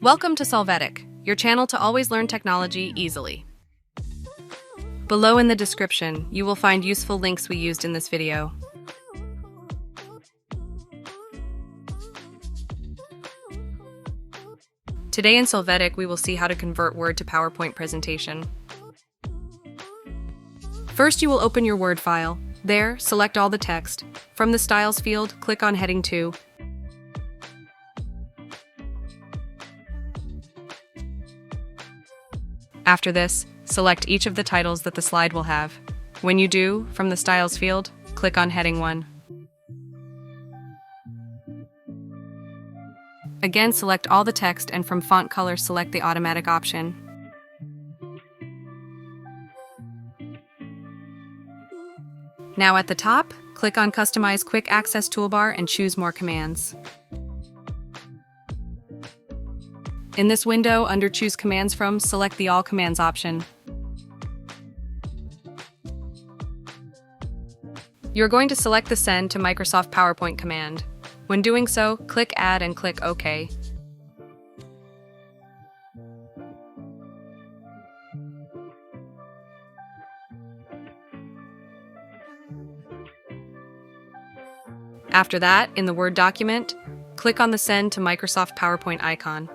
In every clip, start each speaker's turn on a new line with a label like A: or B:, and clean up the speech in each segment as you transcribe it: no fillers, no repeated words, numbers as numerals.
A: Welcome to Solvetic, your channel to always learn technology easily. Below in the description, you will find useful links we used in this video. Today in Solvetic, we will see how to convert Word to PowerPoint presentation. First, you will open your Word file. There, select all the text. From the Styles field, click on Heading 2. After this, select each of the titles that the slide will have. When you do, from the Styles field, click on Heading 1. Again, select all the text and from Font Color, select the Automatic option. Now at the top, click on Customize Quick Access Toolbar and choose More Commands. In this window, under Choose Commands From, select the All Commands option. You're going to select the Send to Microsoft PowerPoint command. When doing so, click Add and click OK. After that, in the Word document, click on the Send to Microsoft PowerPoint icon.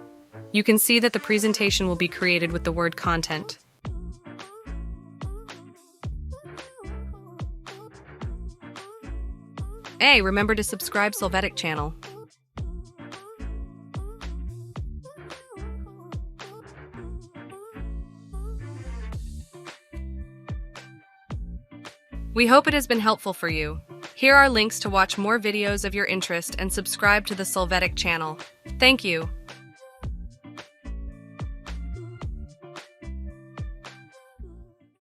A: You can see that the presentation will be created with the Word content. Hey, remember to subscribe Solvetic channel. We hope it has been helpful for you. Here are links to watch more videos of your interest and subscribe to the Solvetic channel. Thank you.